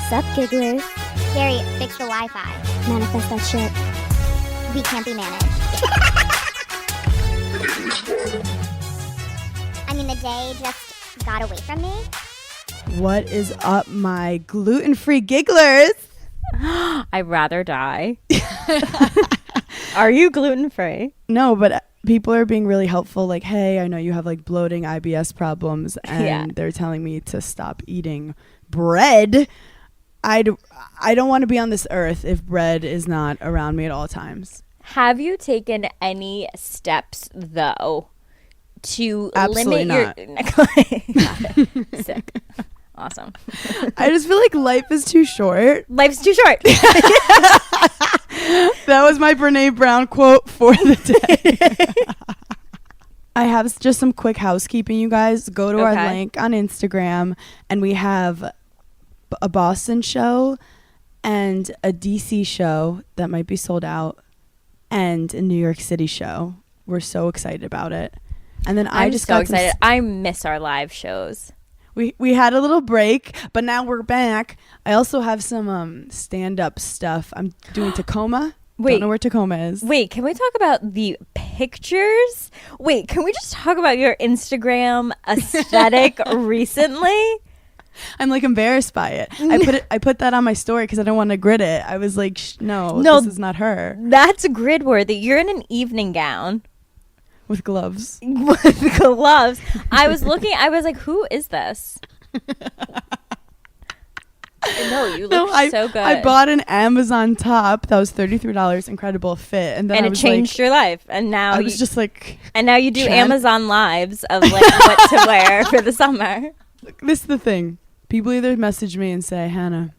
Sup, gigglers? Gary, fix the Wi-Fi. Manifest that shit. We can't be managed. I mean, the day just got away from me. What is up, my gluten-free gigglers? I'd rather die. Are you gluten-free? No, but people are being really helpful. Like, hey, I know you have like bloating, IBS problems, and they're telling me to stop eating bread. I don't want to be on this earth if bread is not around me at all times. Have you taken any steps, though, to Absolutely limit not. your... Sick. Awesome. I just feel like life is too short. Life's too short. That was my Brene Brown quote for the day. I have just some quick housekeeping, you guys. Go to our link on Instagram, and we have a Boston show and a DC show that might be sold out and a New York City show. We're so excited about it. And then I'm just so excited. I miss our live shows. We had a little break, but now we're back. I also have some stand-up stuff. I'm doing Tacoma. Don't know where Tacoma is. Wait, can we talk about the pictures? Wait, can we just talk about your Instagram aesthetic recently? I'm like embarrassed by it. I put that on my story because I don't want to grid it. I was like, no, this is not her. That's grid worthy. You're in an evening gown. With gloves. With gloves. I was like, who is this? No, you look so good. I bought an Amazon top that was $33, incredible fit, and then it changed your life. And now I was just like, and now you do Amazon lives of like what to wear for the summer. This is the thing. People either message me and say, Hannah,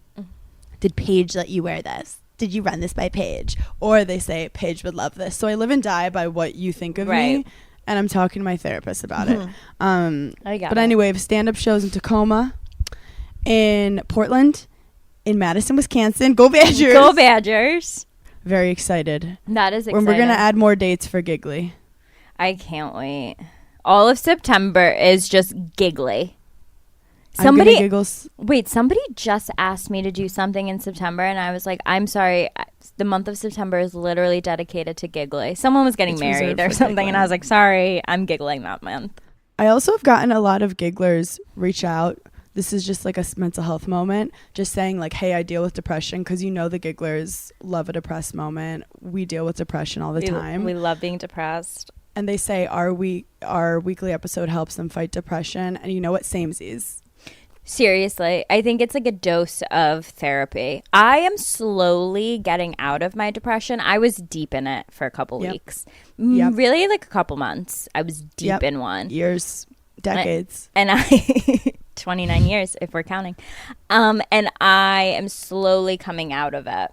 did Paige let you wear this? Did you run this by Paige? Or they say, Paige would love this. So I live and die by what you think of me. And I'm talking to my therapist about it. Anyway, stand-up shows in Tacoma, in Portland, in Madison, Wisconsin. Go Badgers. Go Badgers. Very excited. That is exciting. We're going to add more dates for Giggly. I can't wait. All of September is just giggly. Somebody just asked me to do something in September, and I was like, I'm sorry, the month of September is literally dedicated to giggly. Someone was getting married or something, giggling. And I was like, sorry, I'm giggling that month. I also have gotten a lot of gigglers reach out. This is just like a mental health moment, just saying like, hey, I deal with depression, because the gigglers love a depressed moment. We deal with depression all the time. We love being depressed. And they say our weekly episode helps them fight depression. And you know what? Samesies. Seriously, I think it's like a dose of therapy. I am slowly getting out of my depression. I was deep in it for a couple weeks. Really like a couple months. I was deep in one. Years, decades. And I 29 years if we're counting. And I am slowly coming out of it.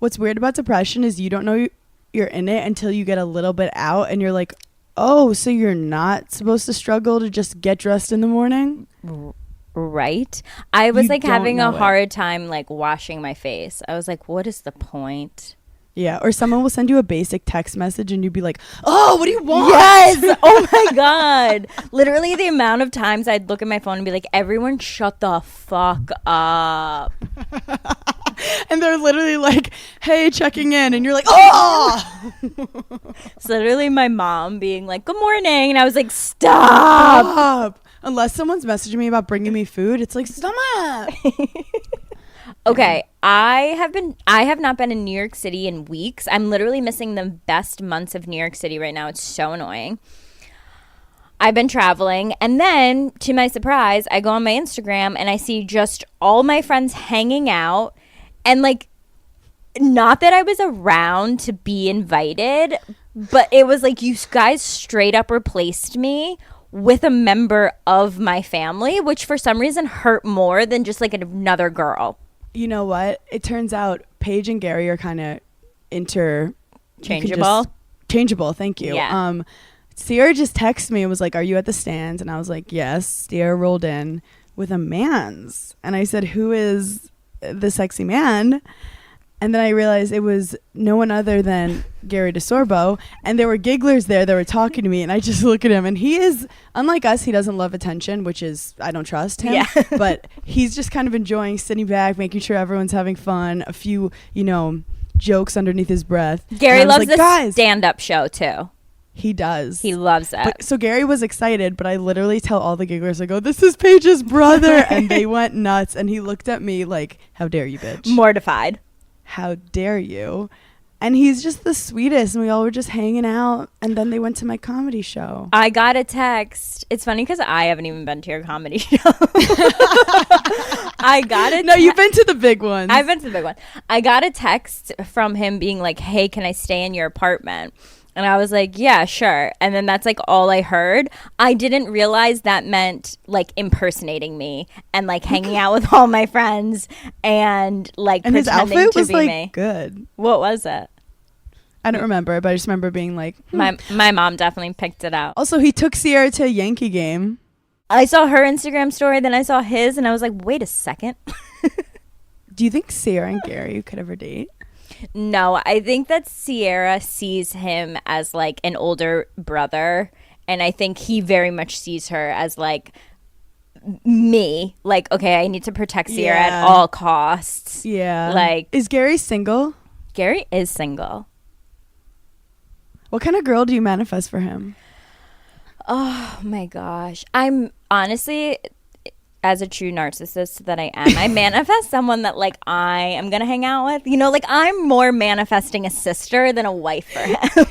What's weird about depression is you don't know you're in it until you get a little bit out and you're like, oh, so you're not supposed to struggle to just get dressed in the morning? Right. I was like having a hard time like washing my face. I was like, what is the point? Yeah. Or someone will send you a basic text message and you'd be like, oh, what do you want? Yes. Oh my God. Literally the amount of times I'd look at my phone and be like, everyone shut the fuck up. And they're literally like, hey, checking in. And you're like, oh. It's literally my mom being like, good morning. And I was like, stop. Unless someone's messaging me about bringing me food, it's like, stop. Okay, I have not been in New York City in weeks. I'm literally missing the best months of New York City right now. It's so annoying. I've been traveling, and then to my surprise, I go on my Instagram and I see just all my friends hanging out, and like, not that I was around to be invited, but it was like you guys straight up replaced me with a member of my family, which for some reason hurt more than just like another girl. You know what? It turns out Paige and Gary are kind of changeable. Thank you. Yeah. Sierra just texted me and was like, are you at the stands? And I was like, yes. Sierra rolled in with a man's. And I said, who is the sexy man? And then I realized it was no one other than Gary DeSorbo. And there were gigglers there that were talking to me. And I just look at him. And he is, unlike us, he doesn't love attention, which is, I don't trust him. Yeah. But he's just kind of enjoying sitting back, making sure everyone's having fun. A few, jokes underneath his breath. Gary loves this stand-up show, too. He does. He loves it. So Gary was excited, but I literally tell all the gigglers, I go, this is Paige's brother. And they went nuts. And he looked at me like, how dare you, bitch? Mortified. How dare you? And he's just the sweetest. And we all were just hanging out. And then they went to my comedy show. I got a text. It's funny because I haven't even been to your comedy show. No, you've been to the big ones. I've been to the big one. I got a text from him being like, hey, can I stay in your apartment? And I was like, yeah, sure. And then that's like all I heard. I didn't realize that meant like impersonating me and like hanging out with all my friends and like and his pretending outfit to was be like me. good. What was it? I don't remember, but I just remember being like, my mom definitely picked it out. Also, he took Sierra to a Yankee game. I saw her Instagram story, then I saw his, and I was like, wait a second. Do you think Sierra and Gary could ever date? No, I think that Sierra sees him as like an older brother, and I think he very much sees her as like me. Like, okay, I need to protect Sierra at all costs. Yeah. Like, is Gary single? Gary is single. What kind of girl do you manifest for him? Oh my gosh. I'm honestly, as a true narcissist that I am, I manifest someone that like I am gonna hang out with. Like I'm more manifesting a sister than a wife for him.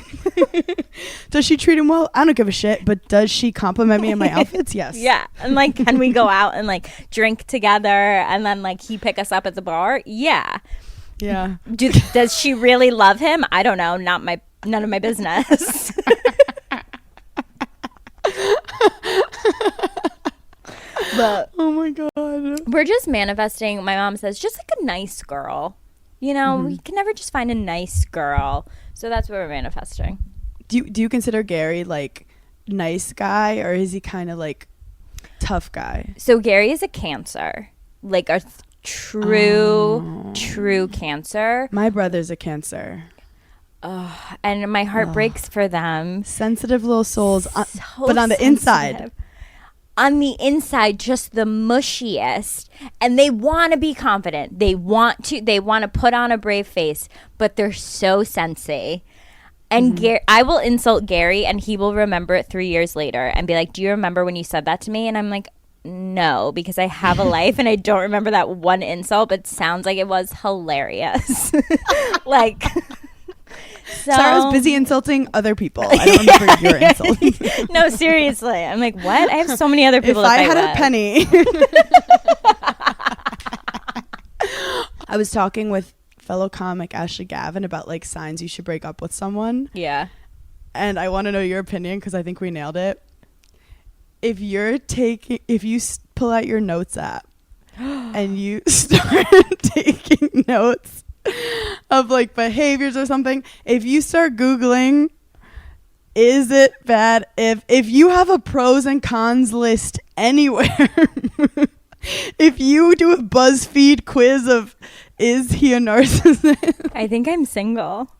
Does she treat him well? I don't give a shit, but does she compliment me in my outfits? Yes. Yeah. And like, can we go out and like drink together and then like he pick us up at the bar? Yeah. Yeah. Does she really love him? I don't know. None of my business. But oh my god, we're just manifesting. My mom says just like a nice girl. We can never just find a nice girl. So that's what we're manifesting. Do you consider Gary like nice guy, or is he kind of like tough guy? So Gary is a Cancer, like a true Cancer. My brother's a Cancer. And my heart breaks for them. Sensitive little souls, So but on the inside. On the inside, just the mushiest. And they want to be confident. They want to put on a brave face, but they're so sensy. And I will insult Gary, and he will remember it 3 years later and be like, do you remember when you said that to me? And I'm like, no, because I have a life and I don't remember that one insult, but it sounds like it was hilarious. Like... So, Sarah's busy insulting other people. I don't remember your insult. No, seriously. I'm like, what? I have so many other people. If I had a penny. I was talking with fellow comic Ashley Gavin about like signs you should break up with someone. Yeah. And I want to know your opinion because I think we nailed it. If you pull out your notes app and you start taking notes of like behaviors or something, if you start Googling, is it bad if you have a pros and cons list anywhere, if you do a BuzzFeed quiz of is he a narcissist? I think I'm single.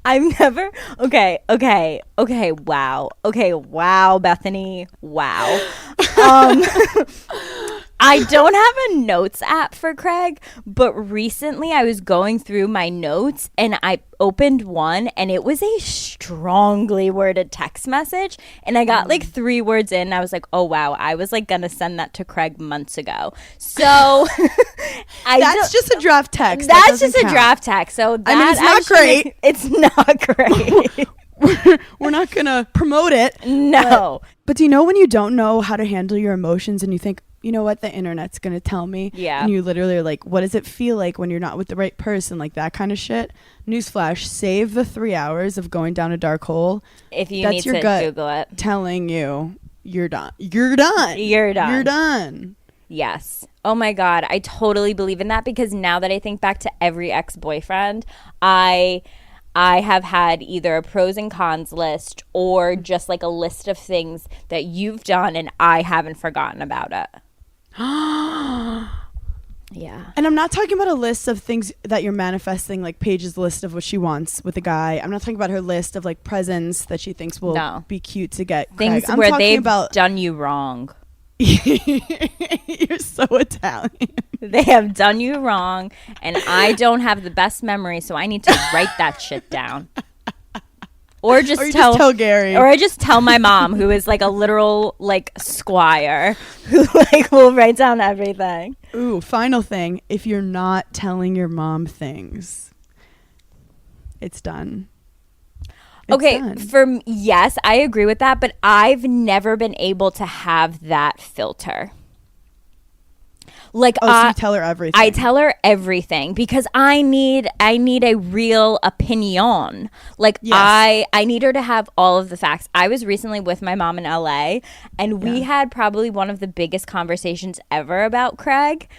I've never wow, Bethany, wow. I don't have a notes app for Craig, but recently I was going through my notes and I opened one and it was a strongly worded text message, and I got like 3 words in and I was like, oh wow, I was like gonna send that to Craig months ago. So that's just a draft text. That's just a draft text. So that, I mean, it's not great. It's not great. We're not gonna promote it. No. But do you know when you don't know how to handle your emotions and you think, you know what, the internet's gonna tell me? Yeah. And you literally are like, what does it feel like when you're not with the right person? Like that kind of shit. Newsflash, save the 3 hours of going down a dark hole. If you That's need your to gut Google it. telling you you're done. You're done. You're done. You're done. Yes. Oh my God. I totally believe in that, because now that I think back to every ex-boyfriend, I have had either a pros and cons list or just like a list of things that you've done and I haven't forgotten about it. Yeah. And I'm not talking about a list of things that you're manifesting, like Paige's list of what she wants with a guy. I'm not talking about her list of like presents that she thinks will be cute to get Things Craig. where they've done you wrong. You're so Italian. They have done you wrong, and I don't have the best memory, so I need to write that shit down. Or just tell Gary. Or I just tell my mom, who is like a literal like squire, who like will write down everything. Ooh, final thing. If you're not telling your mom things, it's done. Yes, I agree with that, but I've never been able to have that filter. Like, so you tell her everything. I tell her everything because I need a real opinion. Like, yes. I need her to have all of the facts. I was recently with my mom in LA, and we had probably one of the biggest conversations ever about Craig,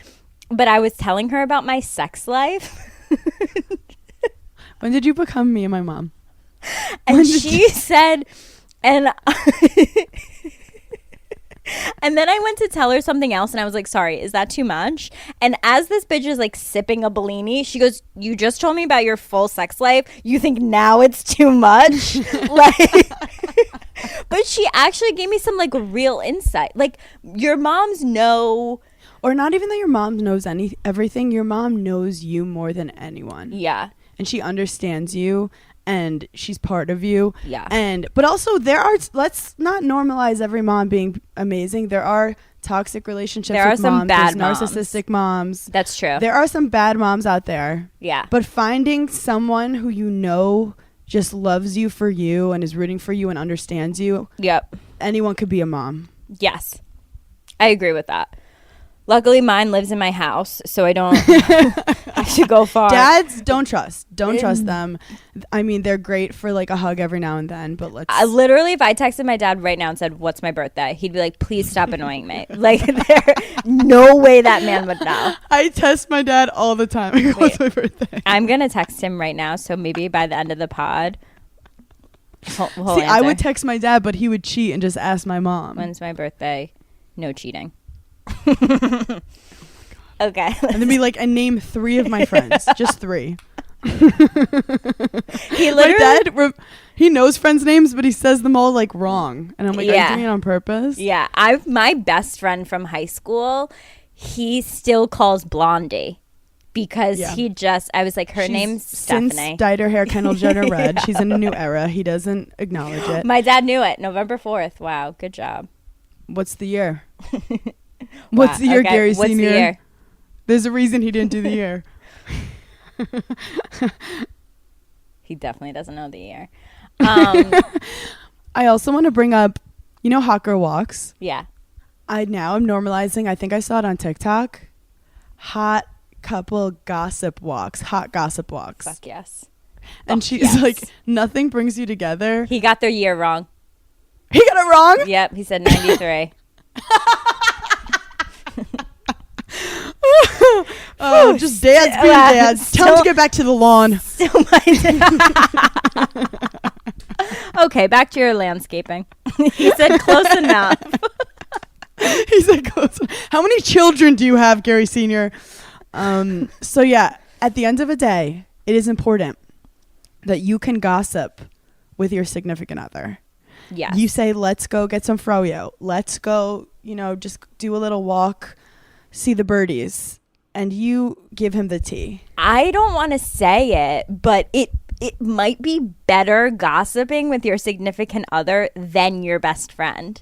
but I was telling her about my sex life. When did you become me and my mom? And she said, and then I went to tell her something else, and I was like, sorry, is that too much? And as this bitch is like sipping a Bellini, she goes, you just told me about your full sex life. You think now it's too much? Like, but she actually gave me some like real insight. Like, your moms know. Or not even that your mom knows everything. Your mom knows you more than anyone. Yeah. And she understands you. And she's part of you. Yeah. But also let's not normalize every mom being amazing. There are toxic relationships. There are some bad moms. Narcissistic moms. That's true. There are some bad moms out there. Yeah. But finding someone who you know just loves you for you and is rooting for you and understands you. Yep. Anyone could be a mom. Yes. I agree with that. Luckily, mine lives in my house, so I don't have to go far. Dads, don't trust. Don't trust them. I mean, they're great for like a hug every now and then, but let's... literally, if I texted my dad right now and said, what's my birthday? He'd be like, please stop annoying me. Like, no way that man would know. I test my dad all the time. What's my birthday? I'm going to text him right now, so maybe by the end of the pod... See, I would text my dad, but he would cheat and just ask my mom. When's my birthday? No cheating. Okay. And then be like, and name 3 of my friends. Just 3. He literally... My dad, he knows friends' names, but he says them all like wrong. And I'm like, are you doing it on purpose? Yeah. My best friend from high school, he still calls Blondie. Because I was like, her name's Stephanie. Since dyed her hair Kendall Jenner red. She's in a new era. He doesn't acknowledge it. My dad knew it. November 4th. Wow. Good job. What's the year? What's the year, Gary What's Senior? The year? There's a reason he didn't do the year. He definitely doesn't know the year. I also want to bring up, Hot Girl Walks. Yeah. I'm normalizing. I think I saw it on TikTok. Hot couple gossip walks. Hot gossip walks. Fuck yes. And she's like, nothing brings you together. He got their year wrong. He got it wrong? Yep. He said 93. Oh, just dads being dads. Tell him to get back to the lawn. Still my dad. Okay, back to your landscaping. He said close enough. He said close enough. How many children do you have, Gary Senior? So yeah, at the end of a day, it is important that you can gossip with your significant other. Yeah. You say, let's go get some froyo. Let's go, just do a little walk, see the birdies. And you give him the tea. I don't want to say it, but it might be better gossiping with your significant other than your best friend.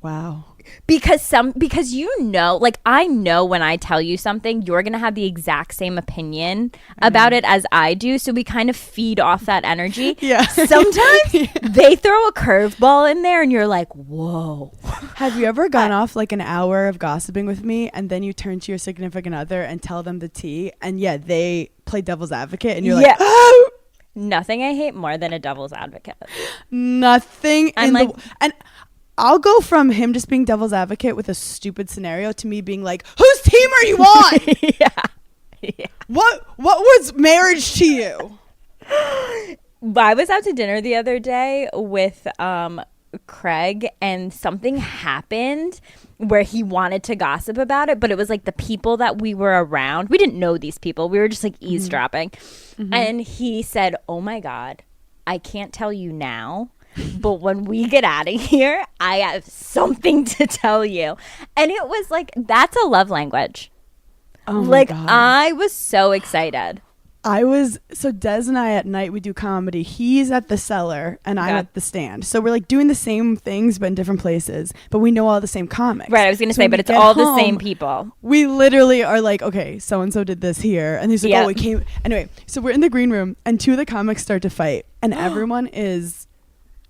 Wow. Because like I know when I tell you something, you're going to have the exact same opinion about it as I do. So we kind of feed off that energy. Yeah. Sometimes they throw a curveball in there and you're like, whoa. Have you ever gone off like an hour of gossiping with me and then you turn to your significant other and tell them the tea and they play devil's advocate and you're like, oh! Nothing I hate more than a devil's advocate. Nothing. And I'll go from him just being devil's advocate with a stupid scenario to me being like, whose team are you on? Yeah. What was marriage to you? I was out to dinner the other day with Craig and something happened where he wanted to gossip about it, but it was like the people that we were around. We didn't know these people. We were just like eavesdropping. And he said, oh my God, I can't tell you now, but when we get out of here, I have something to tell you. And it was like, that's a love language. Oh my like, God. I was so excited. So Des and I at night, we do comedy. He's at the Cellar and I'm Yeah. at the Stand. So we're like doing the same things, but in different places. But we know all the same comics. Right, I was going to So say, when but we it's get all the home, same people. We literally are like, okay, so-and-so did this here. And he's like, Yep. oh, it came. Anyway, so we're in the green room and two of the comics start to fight. And everyone is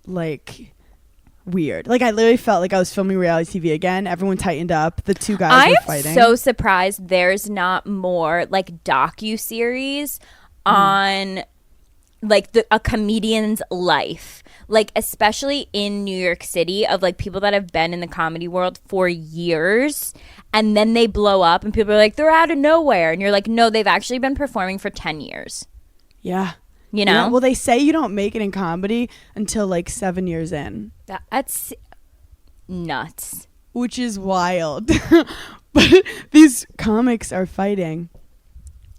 like weird. Like I literally felt like I was filming reality TV again. Everyone tightened up. The two guys I were am fighting. so surprised there's not more like docu-series on like a comedian's life, like especially in New York City, of like people that have been in the comedy world for years and then they blow up and people are like, they're out of nowhere, and you're like, no, they've actually been performing for 10 years. Yeah. You know? Well, they say you don't make it in comedy until like 7 years in. That's nuts. Which is wild. But these comics are fighting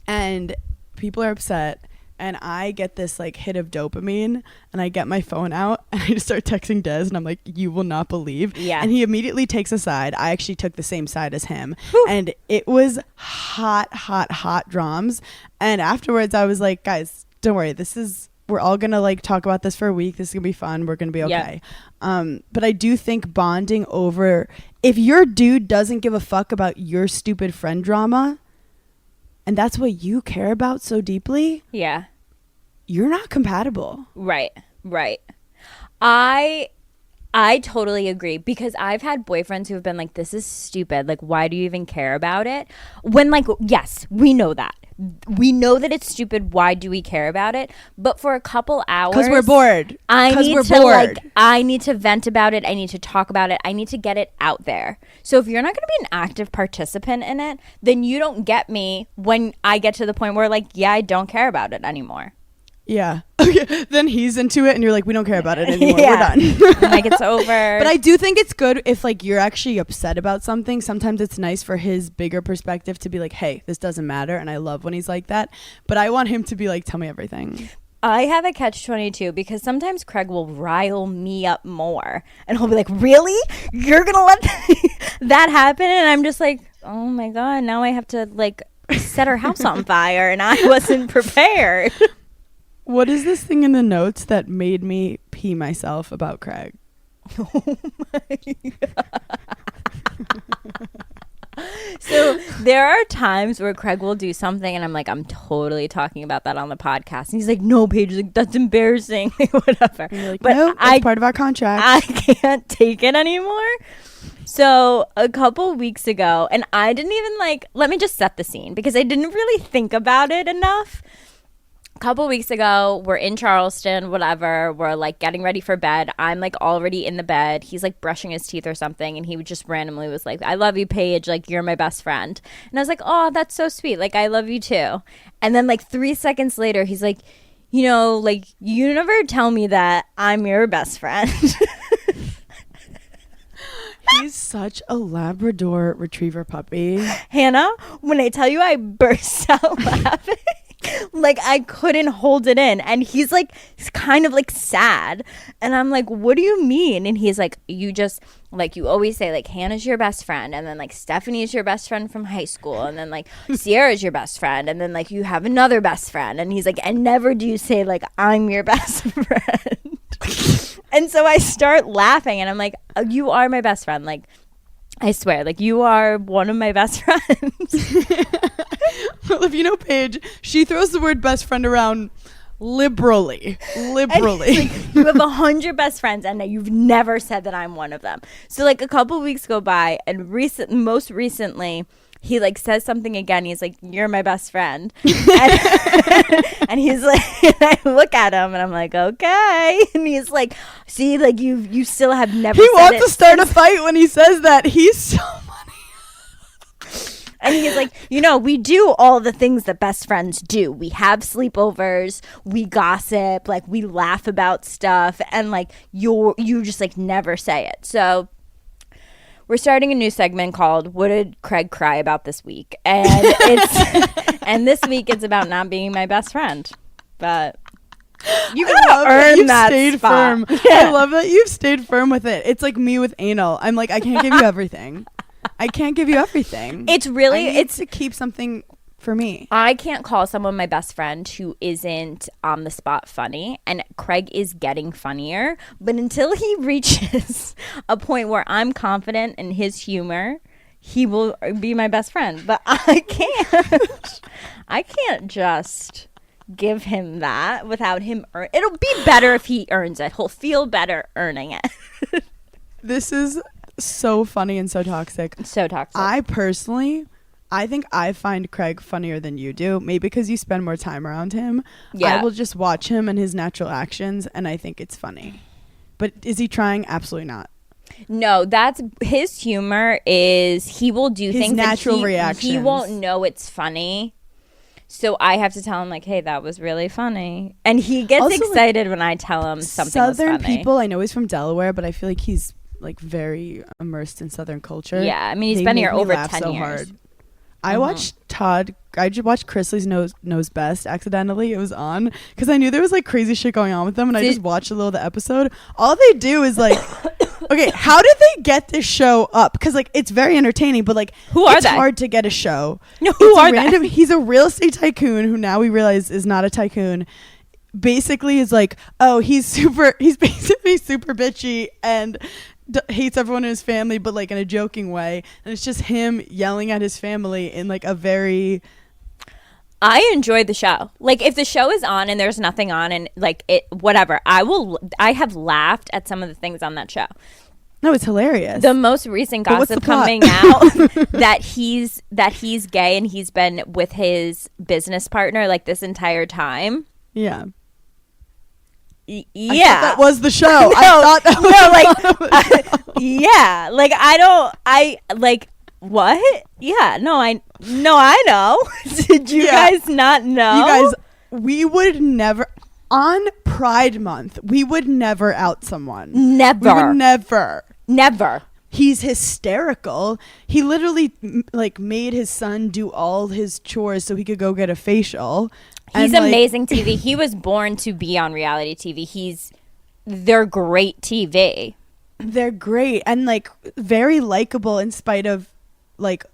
and people are upset, and I get this like hit of dopamine, and I get my phone out and I just start texting Des, and I'm like, you will not believe. Yeah. And he immediately takes a side. I actually took the same side as him. Whew. And it was hot drums. And afterwards I was like, guys, don't worry, we're all gonna like talk about this for a week. This is gonna be fun. We're gonna be okay. But I do think bonding over, if your dude doesn't give a fuck about your stupid friend drama, and that's what you care about so deeply, Yeah. you're not compatible. Right. I totally agree, because I've had boyfriends who have been like, this is stupid. Like, why do you even care about it? When like, yes, we know that. We know that it's stupid. Why do we care about it? But for a couple hours, Because we're bored. I 'Cause need we're to bored. I need to vent about it. I need to talk about it. I need to get it out there. So if you're not going to be an active participant in it, then you don't get me when I get to the point where like, yeah, I don't care about it anymore. Yeah. Okay. Then he's into it and you're like, we don't care about it anymore. Yeah. We're done. I'm like, it's over. But I do think it's good if like you're actually upset about something. Sometimes it's nice for his bigger perspective to be like, hey, this doesn't matter. And I love when he's like that. But I want him to be like, tell me everything. I have a catch-22 because sometimes Craig will rile me up more, and he'll be like, really? You're going to let that happen? And I'm just like, oh my God, now I have to like set our house on fire, and I wasn't prepared. What is this thing in the notes that made me pee myself about Craig? Oh my God. So there are times where Craig will do something and I'm like, I'm totally talking about that on the podcast. And he's like, no, Paige, like, that's embarrassing. Whatever. And you're like, but no, that's part of our contract. I can't take it anymore. So a couple weeks ago, and I didn't even like, let me just set the scene because I didn't really think about it enough. A couple weeks ago, we're in Charleston, whatever. We're like getting ready for bed. I'm like already in the bed. He's like brushing his teeth or something. And he just randomly was like, I love you, Paige. Like, you're my best friend. And I was like, oh, that's so sweet. Like, I love you too. And then like 3 seconds later, he's like, you know, like, you never tell me that I'm your best friend. He's such a Labrador retriever puppy. Hannah, when I tell you I burst out laughing, like I couldn't hold it in. And he's like, he's kind of like sad. And I'm like, what do you mean? And he's like, you just, like, you always say like Hannah's your best friend. And then like Stephanie is your best friend from high school. And then like Sierra's your best friend. And then like you have another best friend. And he's like, and never do you say like, I'm your best friend. And so I start laughing and I'm like, oh, you are my best friend. Like, I swear, like, you are one of my best friends. Well, if you know Paige, she throws the word best friend around liberally. Like, you have 100 best friends and you've never said that I'm one of them. So like a couple weeks go by and most recently he like says something again. He's like, you're my best friend. And he's like, and I look at him and I'm like, okay. And he's like, see, like you still have never He said wants it to start a fight when he says that. He's so funny. And he's like, we do all the things that best friends do. We have sleepovers, we gossip, like we laugh about stuff, and like you just like never say it. So we're starting a new segment called "What Did Craig Cry About This Week?" And and this week it's about not being my best friend. But you gotta earn that spot. Firm. Yeah. I love that you've stayed firm with it. It's like me with anal. I'm like, I can't give you everything. I can't give you everything. It's really it's to keep something for me. I can't call someone my best friend who isn't on the spot funny, and Craig is getting funnier. But until he reaches a point where I'm confident in his humor, he will be my best friend. But I can't just give him that without him it'll be better if he earns it. He'll feel better earning it. This is so funny and so toxic. So toxic. I think I find Craig funnier than you do. Maybe because you spend more time around him. Yeah. I will just watch him and his natural actions, and I think it's funny. But is he trying? Absolutely not. No, that's his humor is he will do his things natural that reactions. He won't know it's funny. So I have to tell him like, hey, that was really funny. And he gets also, excited when I tell him something was funny. Southern people, I know he's from Delaware, but I feel like he's like very immersed in Southern culture. Yeah, I mean, he's been here over 10 years. I watched I just watched Chrisley Knows Best accidentally. It was on because I knew there was like crazy shit going on with them, and I just watched a little of the episode. All they do is like, okay, how did they get this show up? Because like it's very entertaining, but like who are it's they? Hard to get a show. No, who are they? He's a real estate tycoon who now we realize is not a tycoon. Basically, is like, oh, he's basically super bitchy and hates everyone in his family, but like in a joking way, and it's just him yelling at his family in like a very I enjoyed the show. Like if the show is on and there's nothing on and like it whatever, I have laughed at some of the things on that show. No, it's hilarious. The most recent gossip coming out that he's gay and he's been with his business partner like this entire time. Yeah. Yeah, I thought that was the show. I thought that was yeah, like I like what? Yeah, I know. Did you guys not know? You guys, we would never on Pride Month. We would never out someone. Never. We would never. He's hysterical. He literally like made his son do all his chores so he could go get a facial. He's amazing TV. He was born to be on reality TV. They're great TV. They're great and like very likable in spite of like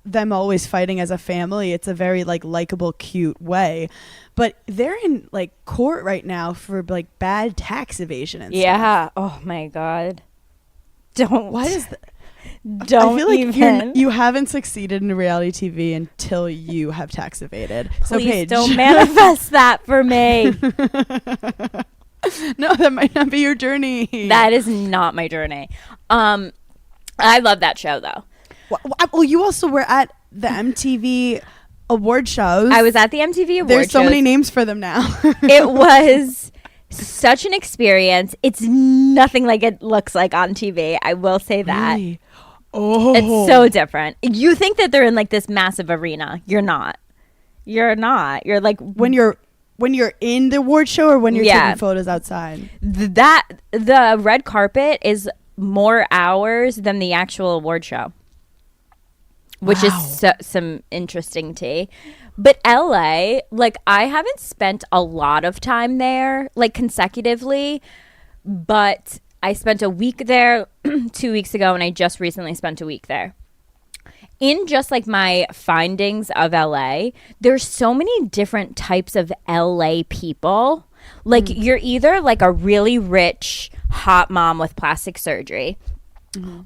them always fighting as a family. It's a very like likable, cute way. But they're in like court right now for like bad tax evasion and stuff. Yeah. Oh my God. Don't. Why is that? Don't I feel like even. you haven't succeeded in reality TV until you have tax evaded. Please so Paige, don't manifest that for me. No, that might not be your journey. That is not my journey. I love that show though. Well, you also were at the MTV award shows. I was at the MTV Awards. There's so many names for them now. It was such an experience. It's nothing like it looks like on TV. I will say that. Really? Oh, it's so different. You think that they're in like this massive arena. You're not. You're like when you're in the award show or when you're taking photos outside. The red carpet is more hours than the actual award show, which is some interesting tea. But LA, like I haven't spent a lot of time there, like consecutively, but I spent a week there 2 weeks ago, and I just recently spent a week there. In just like my findings of LA, there's so many different types of LA people. Like you're either like a really rich hot mom with plastic surgery,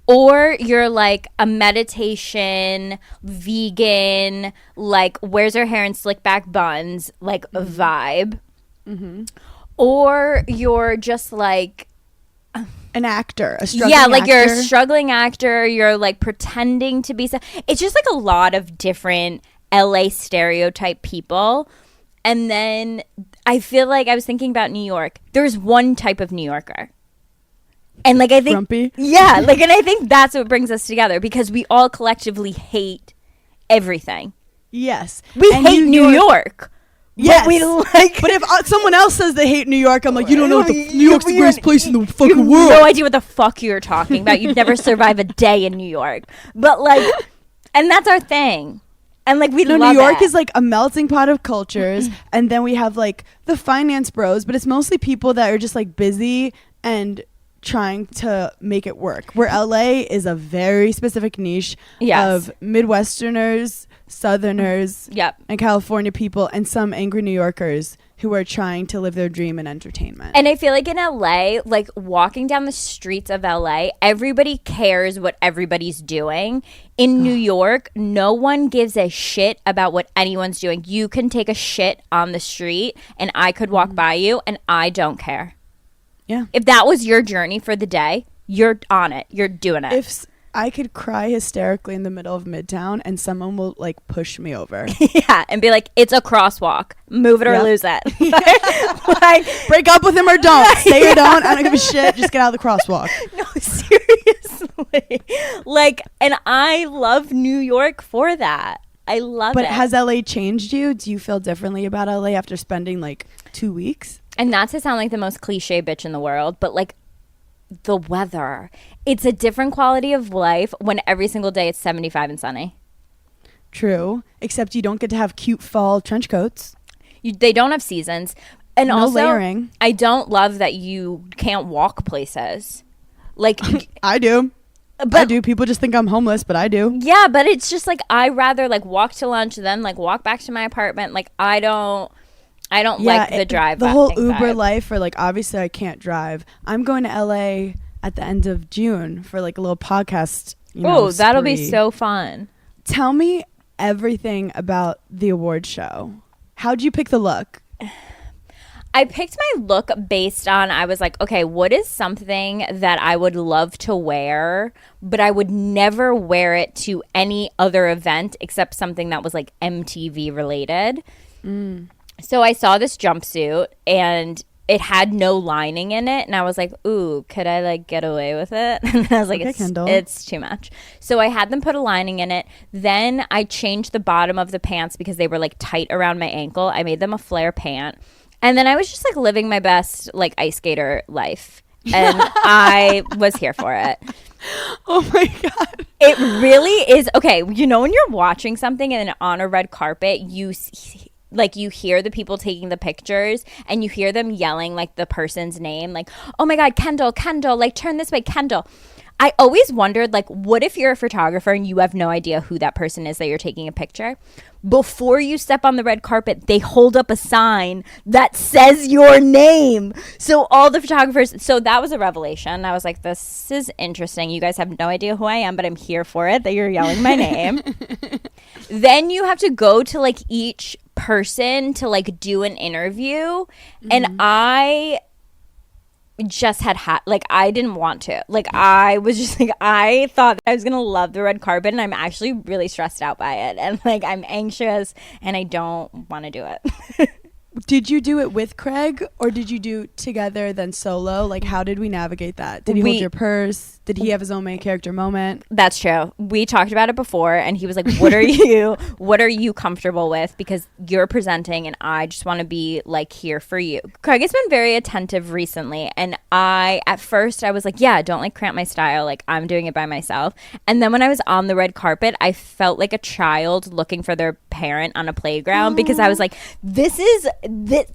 or you're like a meditation, vegan, like wears her hair in slick back buns, like a vibe. Or you're just like an actor, a struggling actor. Like you're a struggling actor. You're like pretending to be. It's just like a lot of different LA stereotype people. And then I feel like I was thinking about New York. There's one type of New Yorker. And like I think grumpy. Yeah, like and I think that's what brings us together because we all collectively hate everything. Yes. We And hate New York. Yes. But we like. But if someone else says they hate New York, I'm like, you don't know what New York's the greatest place in the fucking you world. have no idea what the fuck you're talking about. You'd never survive a day in New York. But like, and that's our thing. And like, we love New York it. is like a melting pot of cultures. And then we have like the finance bros, but it's mostly people that are just like busy and trying to make it work. Where LA is a very specific niche of Midwesterners, Southerners, and California people, and some angry New Yorkers who are trying to live their dream in entertainment. And I feel like in LA, like walking down the streets of LA, everybody cares what everybody's doing. In New York, no one gives a shit about what anyone's doing. You can take a shit on the street and I could walk by you and I don't care. Yeah. If that was your journey for the day, you're on it. You're doing it. If I could cry hysterically in the middle of Midtown and someone will like push me over. Yeah, and be like, it's a crosswalk. Move it or lose it. Like, break up with him or don't. Stay or don't. I don't give a shit. Just get out of the crosswalk. No, seriously. Like, and I love New York for that. I love it. But has LA changed you? Do you feel differently about LA after spending like 2 weeks? And not to sound like the most cliche bitch in the world, but like the weather. It's a different quality of life when every single day it's 75 and sunny. True. Except you don't get to have cute fall trench coats. They don't have seasons. And no also, layering. I don't love that you can't walk places. Like, I do. But, I do. People just think I'm homeless, but I do. Yeah, but it's just like I rather like walk to lunch then like walk back to my apartment. Like I don't like the drive. The whole Uber vibe. life, or like obviously I can't drive. I'm going to LA at the end of June for like a little podcast. Oh, that'll be spree. so fun. Tell me everything about the award show. How'd you pick the look? I picked my look based on, I was like, okay, what is something that I would love to wear, but I would never wear it to any other event except something that was like MTV related. So I saw this jumpsuit and it had no lining in it. And I was like, ooh, could I like get away with it? And I was like, it's too much. So I had them put a lining in it. Then I changed the bottom of the pants because they were like tight around my ankle. I made them a flare pant. And then I was just like living my best like ice skater life. And I was here for it. Oh my God. It really is. Okay, you know when you're watching something and on a red carpet, you hear the people taking the pictures and you hear them yelling like the person's name, like, oh my God, Kendall, like turn this way, Kendall. I always wondered, like, what if you're a photographer and you have no idea who that person is that you're taking a picture? Before you step on the red carpet, they hold up a sign that says your name. So all the photographers, so that was a revelation. I was like, this is interesting. You guys have no idea who I am, but I'm here for it, that you're yelling my name. Then you have to go to like each person to like do an interview. And I just had like I didn't want to, like I was just like I thought that I was gonna love the red carpet and I'm actually really stressed out by it and like I'm anxious and I don't want to do it. Did you do it with Craig or did you do together then solo? Like how did we navigate that? Did he hold your purse? Did he have his own main character moment? That's true. We talked about it before and he was like, what are you comfortable with? Because you're presenting and I just want to be like here for you. Craig has been very attentive recently and at first I was like, yeah, don't like cramp my style. Like I'm doing it by myself. And then when I was on the red carpet, I felt like a child looking for their parent on a playground because I was like,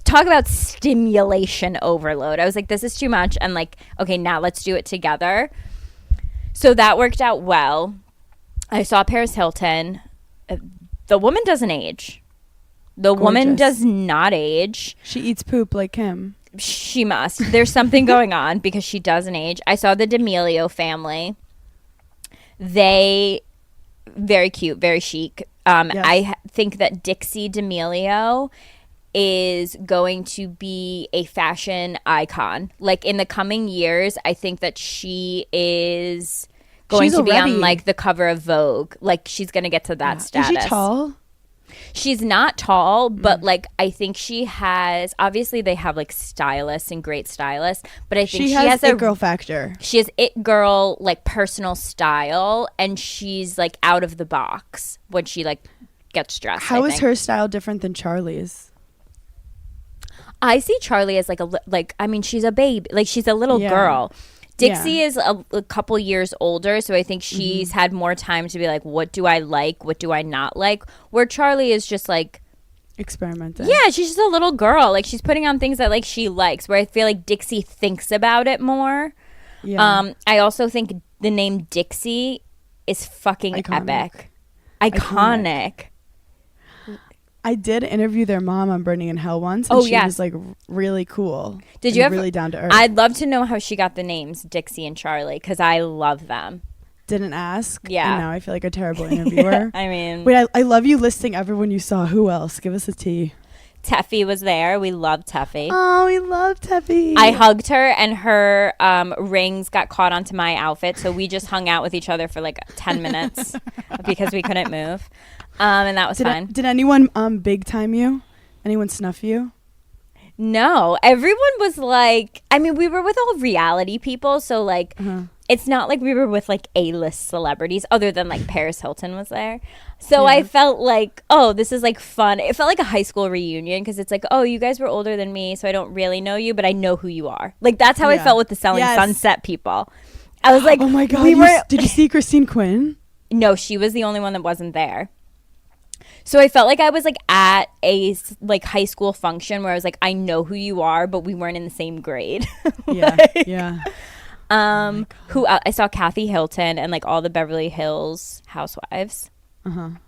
talk about stimulation overload. I was like, this is too much. And like, okay, now let's do it together. So that worked out well. I saw Paris Hilton. The woman doesn't age. The woman does not age. She eats poop like him. She must. There's something going on because she doesn't age. I saw the D'Amelio family. They, very cute, very chic. Yes. I think that Dixie D'Amelio is going to be a fashion icon. Like in the coming years, I think that she is going to be on like the cover of Vogue. Like she's going to get to that status. Is she tall? She's not tall, but like I think she has. Obviously, they have like stylists and great stylists, but I think she has it girl factor. She has it girl like personal style, and she's like out of the box when she like gets dressed. How is her style different than Charlie's? I see Charlie as I mean, she's a baby, like she's a little girl. Dixie is a couple years older, so I think she's had more time to be like, what do I like? What do I not like? Where Charlie is just like experimenting. Yeah, she's just a little girl. Like she's putting on things that like she likes. Where I feel like Dixie thinks about it more. Yeah. I also think the name Dixie is fucking epic. Iconic. I did interview their mom on Burning in Hell once, and she was like really cool. Did you ever? Really down to earth. I'd love to know how she got the names Dixie and Charlie because I love them. Didn't ask. Yeah. And now I feel like a terrible interviewer. I mean, wait, I love you listing everyone you saw. Who else? Give us a tea. Teffy was there. We love Teffy. Oh, we love Teffy. I hugged her, and her rings got caught onto my outfit, so we just hung out with each other for like 10 minutes because we couldn't move. And that was fun. Did anyone big time you? Anyone snuff you? No. Everyone was like, I mean, we were with all reality people, so like it's not like we were with like A-list celebrities other than like Paris Hilton was there. So I felt like, oh, this is like fun. It felt like a high school reunion because it's like, oh, you guys were older than me, so I don't really know you, but I know who you are. Like that's how I felt with the Selling Sunset people. I was like, oh my God, did you see Christine Quinn? No, she was the only one that wasn't there. So I felt like I was like at a like high school function where I was like, I know who you are, but we weren't in the same grade. Who I saw Kathy Hilton and like all the Beverly Hills housewives. There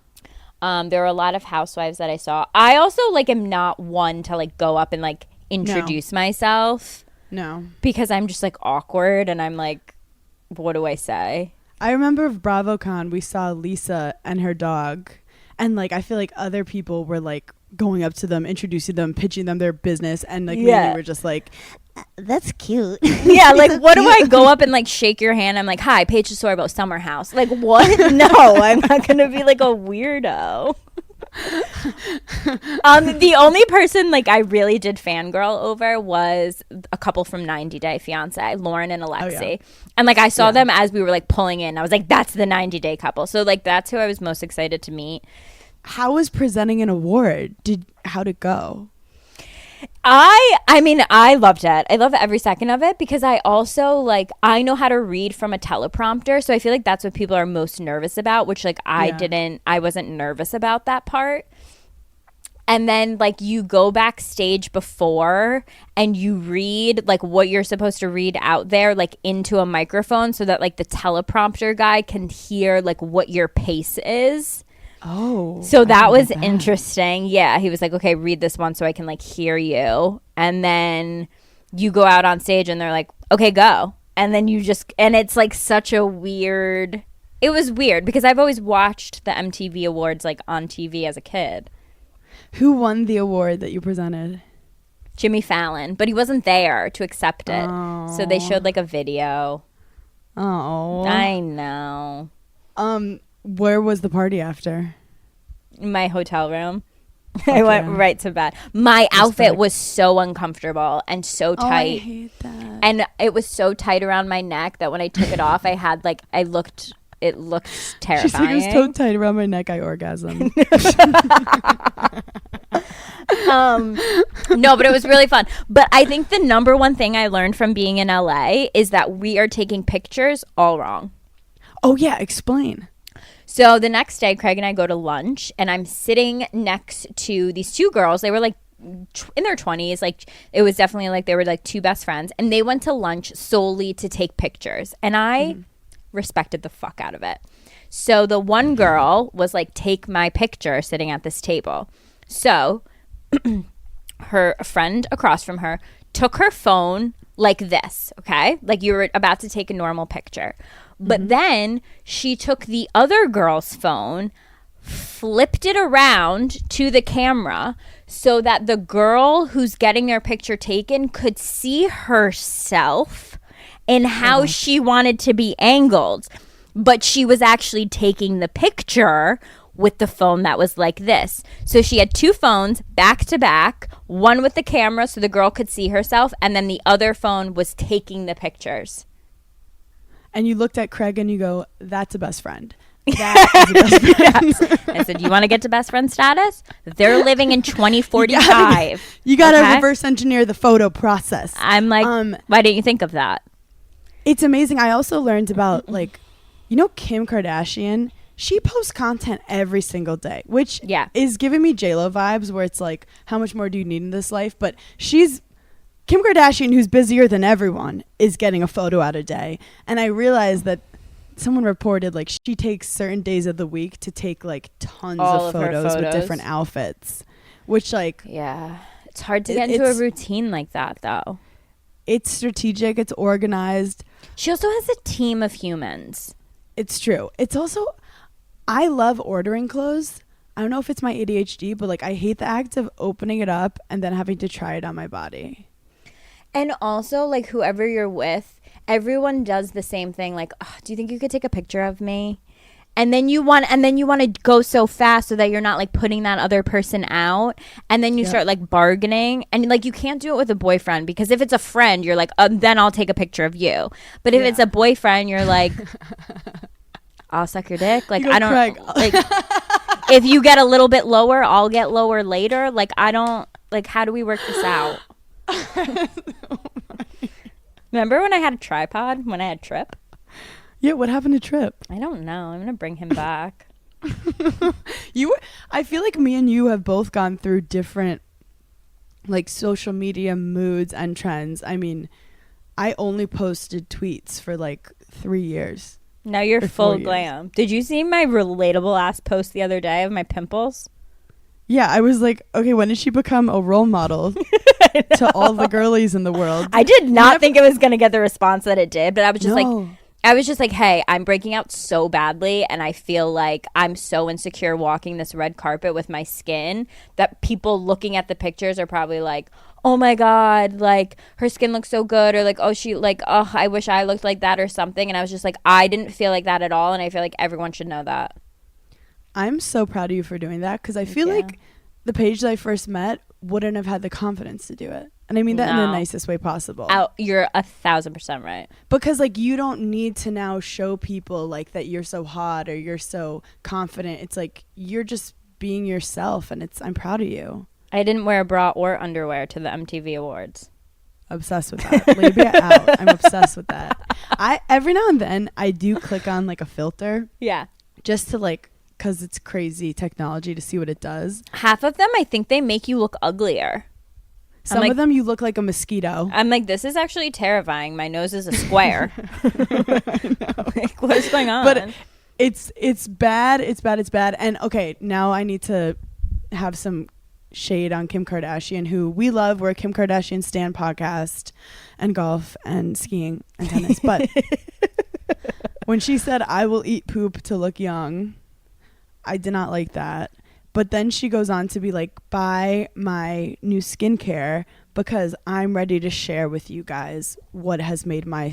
were a lot of housewives that I saw. I also like am not one to like go up and like introduce myself. No. Because I'm just like awkward and I'm like, what do I say? I remember BravoCon, we saw Lisa and her dog. And like I feel like other people were like going up to them, introducing them, pitching them their business, and like we were just like, that's cute. Yeah, like what do I go up and like shake your hand? I'm like, hi, Paige DeSorbo, Summer House. Like what? No, I'm not gonna be like a weirdo. The only person like I really did fangirl over was a couple from 90 Day Fiance, Lauren and Alexi. And like I saw them as we were like pulling in. I was like, that's the 90 Day couple. So like that's who I was most excited to meet. How was presenting an award? How'd it go? I mean, I loved it. I love every second of it because I also like I know how to read from a teleprompter, so I feel like that's what people are most nervous about, which like I wasn't nervous about that part. And then like you go backstage before and you read like what you're supposed to read out there like into a microphone so that like the teleprompter guy can hear like what your pace is. Oh. So that was interesting. Yeah. He was like, okay, read this one so I can like hear you. And then you go out on stage and they're like, okay, go. And then you just, and it's like such a weird, it was weird because I've always watched the MTV Awards like on TV as a kid. Who won the award that you presented? Jimmy Fallon, but he wasn't there to accept it. Oh. So they showed like a video. Oh. I know. Where was the party after? In my hotel room. I went right to bed. My outfit was so uncomfortable and so tight. I hate that. And it was so tight around my neck that when I took it off, I had like, it looked terrifying. She's like, it was so tight around my neck, I orgasmed. No, but it was really fun. But I think the number one thing I learned from being in LA is that we are taking pictures all wrong. Oh, yeah. Explain. So the next day, Craig and I go to lunch, and I'm sitting next to these two girls. They were like in their 20s. Like it was definitely like they were like two best friends, and they went to lunch solely to take pictures. And I respected the fuck out of it. So the one girl was like, take my picture sitting at this table. So her friend across from her took her phone like this, okay? Like you were about to take a normal picture. But then she took the other girl's phone, flipped it around to the camera so that the girl who's getting their picture taken could see herself and how she wanted to be angled. But she was actually taking the picture with the phone that was like this. So she had 2 phones back to back, one with the camera so the girl could see herself, and then the other phone was taking the pictures. And you looked at Craig and you go, that's a best friend. That is a best friend. Yes. I said, you want to get to best friend status? They're living in 2045. You got to reverse engineer the photo process. I'm like, why didn't you think of that? It's amazing. I also learned about, like, you know, Kim Kardashian. She posts content every single day, which is giving me J-Lo vibes, where it's like, how much more do you need in this life? But she's Kim Kardashian, who's busier than everyone, is getting a photo out a day. And I realized that someone reported, like, she takes certain days of the week to take, like, tons of photos with different outfits, which, like, it's hard to get into a routine like that, though. It's strategic. It's organized. She also has a team of humans. It's true. It's also, I love ordering clothes. I don't know if it's my ADHD, but, like, I hate the act of opening it up and then having to try it on my body. And also, like, whoever you're with, everyone does the same thing. Like, oh, do you think you could take a picture of me? And then you want to go so fast so that you're not, like, putting that other person out. And then you start, like, bargaining. And, like, you can't do it with a boyfriend, because if it's a friend, you're like, then I'll take a picture of you. But if it's a boyfriend, you're like, I'll suck your dick. Like, I don't, Craig. like, if you get a little bit lower, I'll get lower later. Like, I don't, like, how do we work this out? Remember when I had a tripod when I had Trip? Yeah, what happened to Trip? I don't know. I'm gonna bring him back. I feel like me and you have both gone through different, like, social media moods and trends. I mean, I only posted tweets for, like, 3 years. Now you're full glam. Did you see my relatable ass post the other day of my pimples? Yeah, I was like, okay, when did she become a role model to all the girlies in the world? I did not think it was gonna get the response that it did, but I was just like, hey, I'm breaking out so badly, and I feel like I'm so insecure walking this red carpet with my skin that people looking at the pictures are probably like, oh my God, like, her skin looks so good, or like, oh, she, like, oh, I wish I looked like that or something. And I was just like, I didn't feel like that at all, and I feel like everyone should know that. I'm so proud of you for doing that, because I feel like the Paige that I first met wouldn't have had the confidence to do it. And I mean that in the nicest way possible. You're 1,000% right. Because, like, you don't need to now show people, like, that you're so hot or you're so confident. It's like, you're just being yourself, and I'm proud of you. I didn't wear a bra or underwear to the MTV Awards. Obsessed with that. Labia out. I'm obsessed with that. Every now and then I do click on, like, a filter. Yeah. Just to, like, because it's crazy technology, to see what it does. Half of them, I think they make you look uglier. Some of them, you look like a mosquito. I'm like, this is actually terrifying. My nose is a square. Like, what's going on? But it's bad. It's bad. And okay, now I need to have some shade on Kim Kardashian, who we love. We're a Kim Kardashian stan podcast, and golf and skiing and tennis. But when she said, I will eat poop to look young, I did not like that. But then she goes on to be like, buy my new skincare because I'm ready to share with you guys what has made my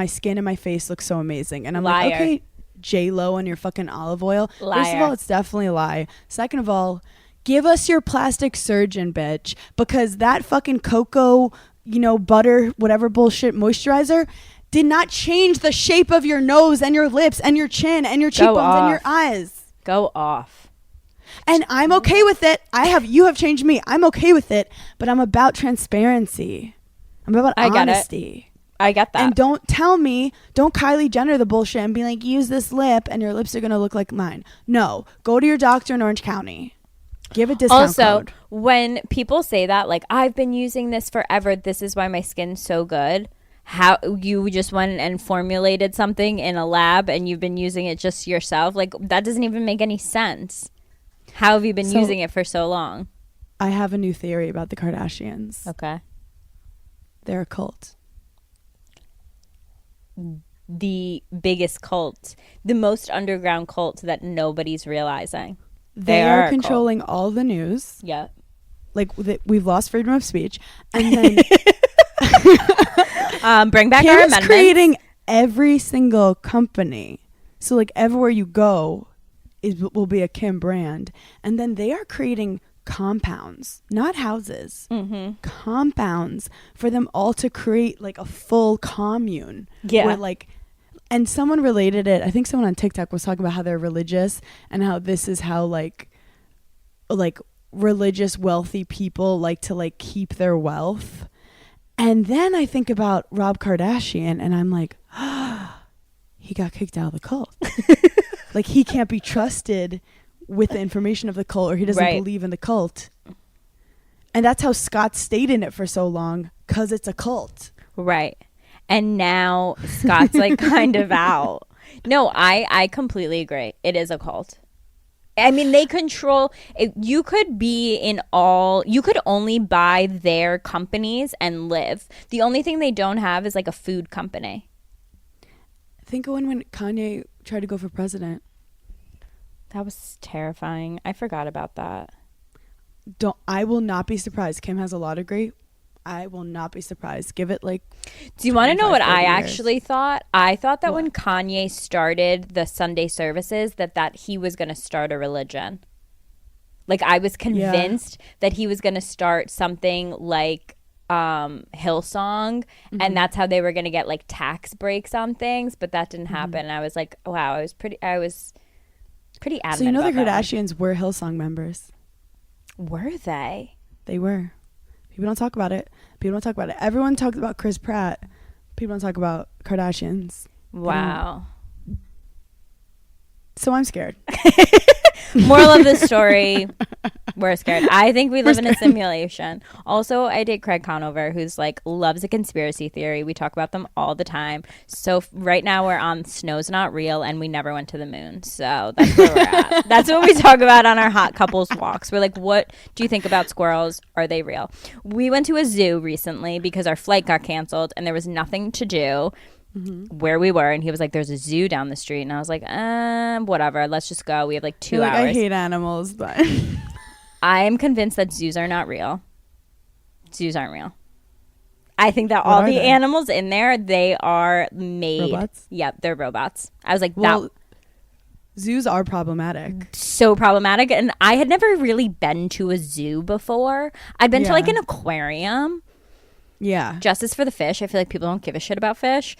skin and my face look so amazing. And I'm like, okay, J-Lo and your fucking olive oil. Liar. First of all, it's definitely a lie. Second of all, give us your plastic surgeon, bitch, because that fucking cocoa, butter, whatever bullshit moisturizer did not change the shape of your nose and your lips and your chin and your cheekbones and your eyes. Go off. And I'm okay with it. You have changed me. I'm okay with it. But I'm about transparency. I'm about honesty. I get that. And don't Kylie Jenner the bullshit and be like, use this lip and your lips are going to look like mine. No. Go to your doctor in Orange County. Give a discount code. When people say that, like, I've been using this forever, this is why my skin's so good. How you just went and formulated something in a lab and you've been using it just yourself? Like, that doesn't even make any sense. How have you been using it for so long? I have a new theory about the Kardashians. Okay. They're a cult. The biggest cult. The most underground cult that nobody's realizing. They are controlling all the news. Yeah. Like, we've lost freedom of speech. And then bring back our amendments. Creating every single company. So, like, everywhere you go, will be a Kim brand. And then they are creating compounds, not houses, compounds for them all to create like a full commune. Yeah. Where like, and someone related it. I think someone on TikTok was talking about how they're religious and how this is how like religious wealthy people like to like keep their wealth. And then I think about Rob Kardashian and I'm like, he got kicked out of the cult. Like he can't be trusted with the information of the cult, or he doesn't believe in the cult. And that's how Scott stayed in it for so long, because it's a cult. Right. And now Scott's like kind of out. No, I completely agree. It is a cult. I mean, they control. You could only buy their companies and live. The only thing they don't have is like a food company. Think of when Kanye tried to go for president. That was terrifying. I forgot about that. I will not be surprised. Kim has a law degree. I will not be surprised. Give it like. Do you want to know what I actually thought? I thought that when Kanye started the Sunday services, that he was going to start a religion. Like I was convinced that he was going to start something like Hillsong, and that's how they were going to get like tax breaks on things. But that didn't happen. And I was like, wow, I was pretty adamant. So you know the about Kardashians were Hillsong members. Were they? They were. People don't talk about it. Everyone talks about Chris Pratt. People don't talk about Kardashians. Wow. So I'm scared. Moral of the story, we're scared. I think we live in a simulation. Also, I date Craig Conover, who's like loves a conspiracy theory. We talk about them all the time. So right now we're on Snow's Not Real, and we never went to the moon. So that's where we're at. That's what we talk about on our hot couples walks. We're like, what do you think about squirrels? Are they real? We went to a zoo recently because our flight got canceled and there was nothing to do. Where we were, and he was like, there's a zoo down the street, and I was like, whatever, let's just go. We have like 2 hours. I hate animals, but I am convinced that zoos are not real. Zoos aren't real. I think that all the animals in there, they are made robots. Yep, they're robots. I was like, zoos are problematic. So problematic. And I had never really been to a zoo before. I'd been to like an aquarium. Yeah. Justice for the fish. I feel like people don't give a shit about fish.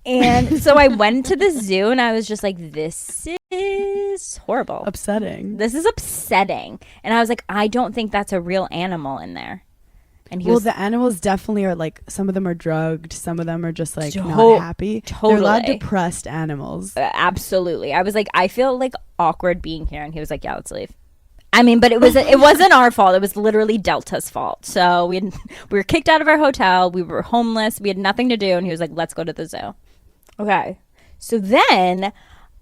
And so I went to the zoo and I was just like, this is horrible. Upsetting. This is upsetting. And I was like, I don't think that's a real animal in there. And the animals definitely are like, some of them are drugged. Some of them are just like not happy. Totally. They're a lot of depressed animals. Absolutely. I was like, I feel like awkward being here. And he was like, yeah, let's leave. I mean, but it wasn't our fault. It was literally Delta's fault. So we were kicked out of our hotel. We were homeless. We had nothing to do. And he was like, let's go to the zoo. Okay. So then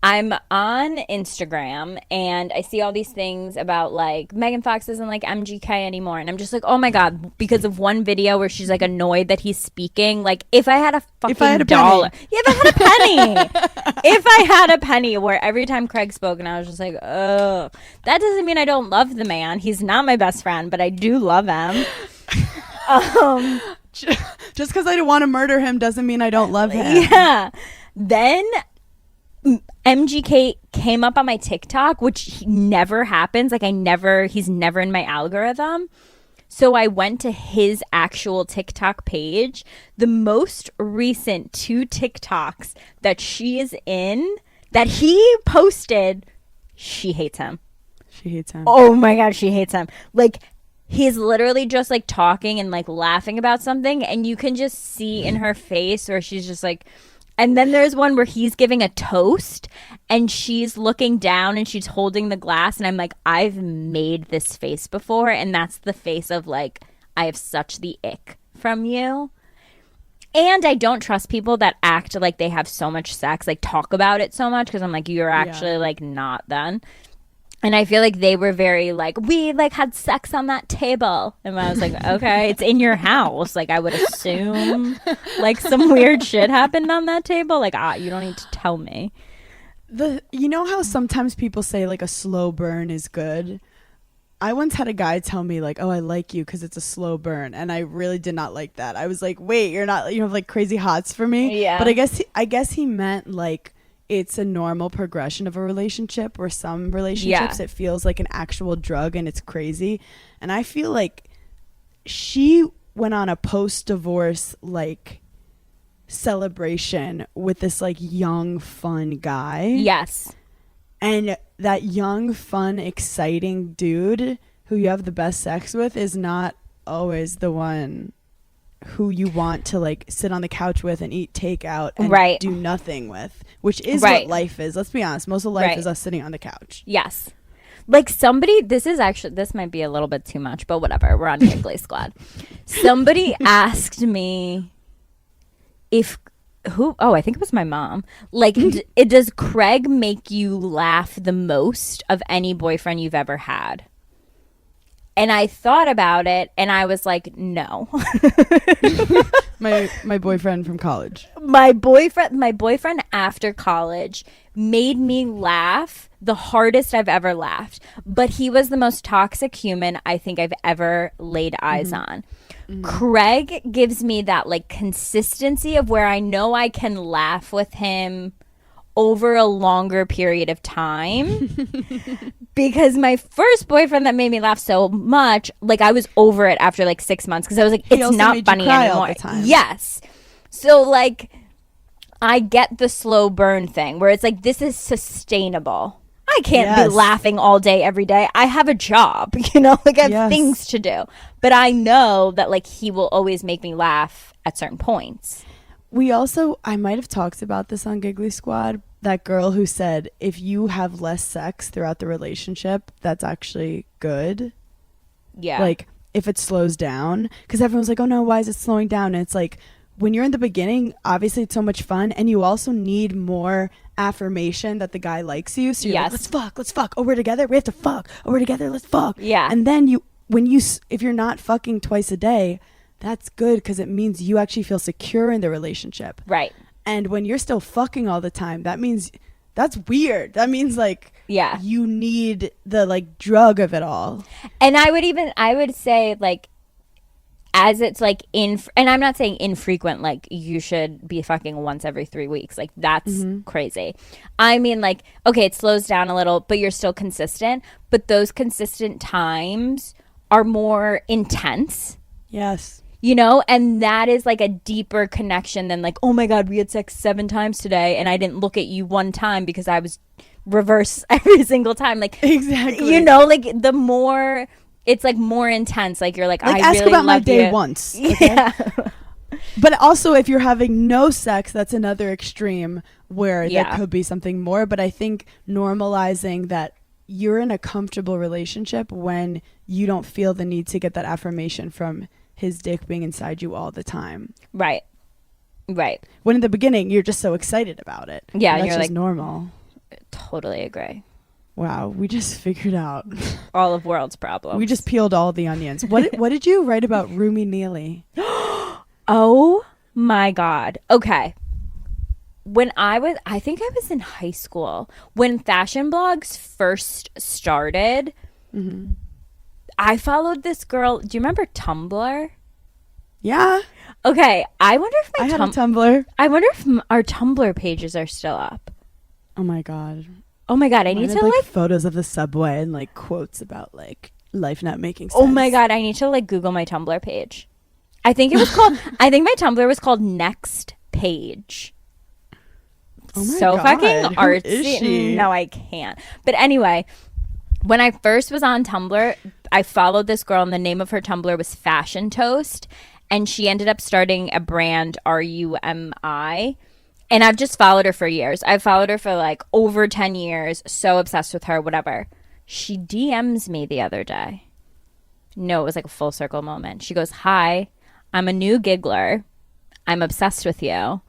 I'm on Instagram and I see all these things about like Megan Fox isn't like MGK anymore. And I'm just like, oh my God, because of one video where she's like annoyed that he's speaking. Like if I had a fucking dollar. Yeah, if I had a penny. If I had a penny where every time Craig spoke and I was just like, oh, that doesn't mean I don't love the man. He's not my best friend, but I do love him. Just because I don't want to murder him doesn't mean I don't love him. Yeah. Then MGK came up on my TikTok, which never happens. Like he's never in my algorithm. So I went to his actual TikTok page. The most recent 2 TikToks that she is in, that he posted, she hates him. She hates him. Oh my God, she hates him. Like, he's literally just like talking and like laughing about something, and you can just see in her face where she's just like, and then there's one where he's giving a toast and she's looking down and she's holding the glass, and I'm like, I've made this face before, and that's the face of like, I have such the ick from you. And I don't trust people that act like they have so much sex, like talk about it so much, because I'm like, you're actually like not then. And I feel like they were very like, we like had sex on that table. And I was like, okay, it's in your house. Like I would assume like some weird shit happened on that table. Like, you don't need to tell me. You know how sometimes people say like a slow burn is good? I once had a guy tell me like, oh, I like you because it's a slow burn. And I really did not like that. I was like, wait, you have like crazy hots for me? Yeah. But I guess he meant like, it's a normal progression of a relationship, where some relationships it feels like an actual drug and it's crazy. And I feel like she went on a post-divorce like celebration with this like young fun guy. Yes. And that young fun exciting dude who you have the best sex with is not always the one who you want to like sit on the couch with and eat takeout and do nothing with, which is what life is. Let's be honest, most of life is us sitting on the couch. Yes. Like somebody, this might be a little bit too much, but whatever, we're on Giggly Squad. Somebody asked me I think it was my mom, like does Craig make you laugh the most of any boyfriend you've ever had? And I thought about it, and I was like, no. my boyfriend from college. My boyfriend after college made me laugh the hardest I've ever laughed. But he was the most toxic human I think I've ever laid eyes on. Mm-hmm. Craig gives me that like consistency of where I know I can laugh with him over a longer period of time. Because my first boyfriend that made me laugh so much, like I was over it after like 6 months because I was like, it's not funny anymore. All the time. Yes. So like I get the slow burn thing where it's like, this is sustainable. I can't be laughing all day every day. I have a job, like I have things to do. But I know that like he will always make me laugh at certain points. I might have talked about this on Giggly Squad, that girl who said if you have less sex throughout the relationship, that's actually good. Yeah. Like if it slows down, because everyone's like, oh no, why is it slowing down? And it's like, when you're in the beginning, obviously it's so much fun, and you also need more affirmation that the guy likes you. So you're like, let's fuck. Oh, we're together. We have to fuck. Oh, we're together. Let's fuck. Yeah. And then if you're not fucking twice a day, that's good because it means you actually feel secure in the relationship. Right. And when you're still fucking all the time, that means that's weird. That means like you need the like drug of it all. And I would say like, as it's like and I'm not saying infrequent, like you should be fucking once every 3 weeks. Like that's crazy. I mean like, okay, it slows down a little, but you're still consistent. But those consistent times are more intense. Yes. And that is like a deeper connection than like, oh my God, we had sex 7 times today and I didn't look at you one time because I was reverse every single time. Like, exactly. Like the more, it's like more intense. Like you're like I ask really about my love day you. once. Okay? Yeah. But also if you're having no sex, that's another extreme where there could be something more. But I think normalizing that you're in a comfortable relationship when you don't feel the need to get that affirmation from his dick being inside you all the time. Right. When in the beginning you're just so excited about it. Yeah, and you're just like normal. Totally agree. Wow, we just figured out all of world's problems. We just peeled all the onions. What did you write about Rumi Neely? Oh my God. Okay. I think I was in high school when fashion blogs first started. Mm-hmm. I followed this girl. Do you remember Tumblr? Yeah. Okay. I wonder if I had a Tumblr. I wonder if our Tumblr pages are still up. Oh my God. I need to like photos of the subway and like quotes about like life not making sense. Oh my God. I need to like Google my Tumblr page. I think it was called, I think my Tumblr was called Next Page. Oh my so God. Fucking artsy. Who is she? No, I can't. But anyway, when I first was on Tumblr, I followed this girl and the name of her Tumblr was Fashion Toast. And she ended up starting a brand, RUMI. And I've just followed her for years. I've followed her for like over 10 years. So obsessed with her, whatever. She DMs me the other day. No, it was like a full circle moment. She goes, "Hi, I'm a new giggler. I'm obsessed with you."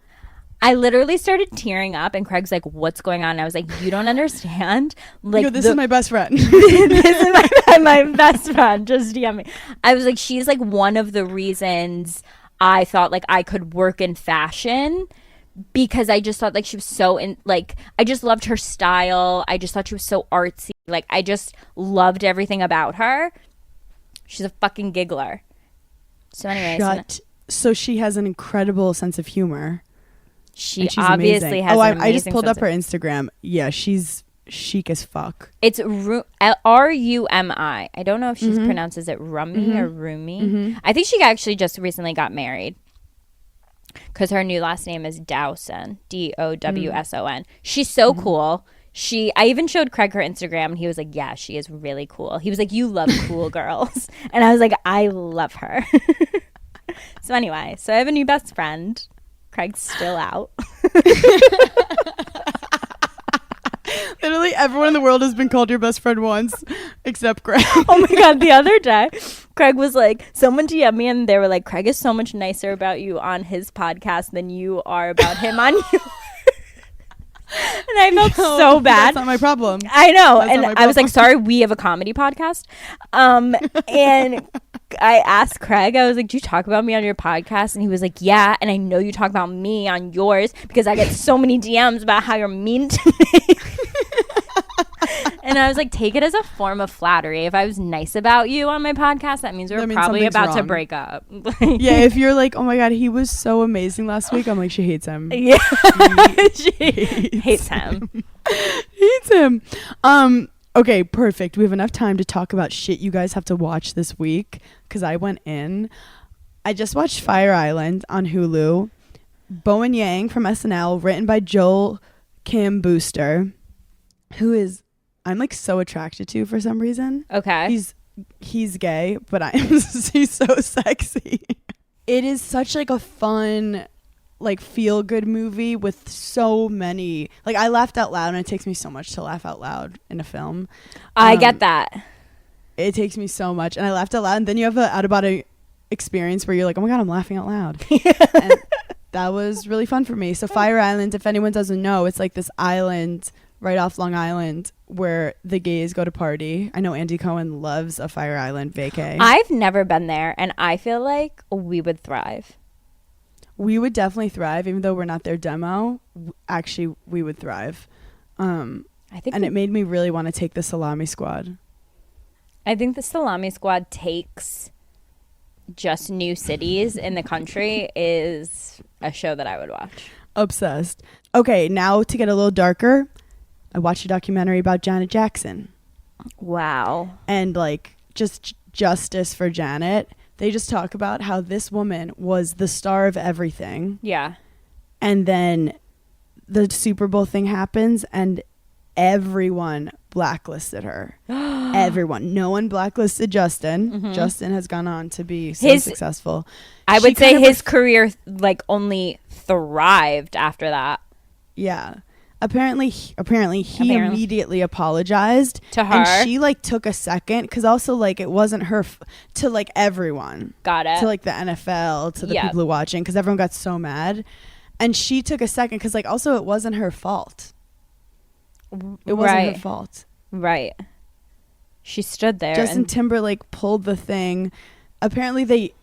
I literally started tearing up and Craig's like, "What's going on?" And I was like, "You don't understand." Like, this is my best friend. This is my best friend. Just DM me. I was like, she's like one of the reasons I thought like I could work in fashion, because I just thought like she was so I just loved her style. I just thought she was so artsy. Like I just loved everything about her. She's a fucking giggler. So anyways. So she has an incredible sense of humor. She And she's obviously amazing. has. I just pulled up her Instagram. Yeah, she's chic as fuck. It's Rumi. I don't know if she pronounces it Rummy or Rumi. I think she actually just recently got married because her new last name is Dowson. Dowson. She's so cool. I even showed Craig her Instagram and he was like, yeah, she is really cool. He was like, you love cool girls. And I was like, I love her. So anyway, I have a new best friend. Craig's still out. Literally everyone in the world has been called your best friend once except Craig. Oh my God, the other day, Craig was like, someone DM'd me and they were like, Craig is so much nicer about you on his podcast than you are about him on yours. And I felt so bad. That's not my problem. I know. And I was like, sorry, we have a comedy podcast. And I asked Craig, I was like, do you talk about me on your podcast? And he was like, yeah. And I know you talk about me on yours because I get so many DMs about how you're mean to me. And I was like, take it as a form of flattery. If I was nice about you on my podcast, that means we're probably about to break up. Yeah, if you're like, oh my God, he was so amazing last week, I'm like, she hates him. Yeah. She hates him. Hates him. Okay, perfect. We have enough time to talk about shit you guys have to watch this week because I went in. I just watched Fire Island on Hulu. Bowen Yang from SNL, written by Joel Kim Booster, who is I'm like so attracted to for some reason. Okay. He's gay, but he's so sexy. It is such like a fun, like feel good movie with so many, like I laughed out loud and it takes me so much to laugh out loud in a film. I get that. It takes me so much and I laughed out loud, and then you have an out of body experience where you're like, oh my God, I'm laughing out loud. And that was really fun for me. So Fire Island, if anyone doesn't know, it's like this island right off Long Island where the gays go to party. I know Andy Cohen loves a Fire Island vacay. I've never been there and I feel like we would thrive. We would definitely thrive, even though we're not their demo. Actually, we would thrive. I think, and it made me really want to take the Salami Squad. I think the Salami Squad takes just new cities in the country is a show that I would watch. Obsessed. Okay, now to get a little darker, I watched a documentary about Janet Jackson. Wow. And like just justice for Janet. They just talk about how this woman was the star of everything. Yeah. And then the Super Bowl thing happens and everyone blacklisted her. Everyone. No one blacklisted Justin. Mm-hmm. Justin has gone on to be so successful. I would say his career like only thrived after that. Yeah. Apparently he immediately apologized to her, and she like took a second because also like it wasn't her to like everyone, got it, to like the NFL, to the people who were watching, because everyone got so mad, and she took a second because like also it wasn't her fault. It wasn't her fault. Right. She stood there. Justin Timberlake pulled the thing. Apparently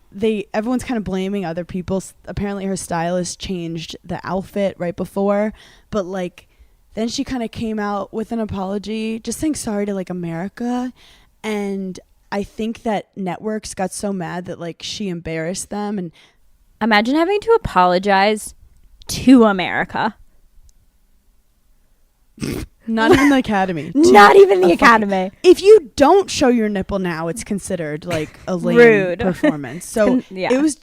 everyone's kind of blaming other people. Apparently her stylist changed the outfit right before, but like then she kind of came out with an apology just saying sorry to like America, and I think that networks got so mad that like she embarrassed them. And imagine having to apologize to America. Not even the Academy. Not even the Academy. If you don't show your nipple now, it's considered like a lame rude performance. So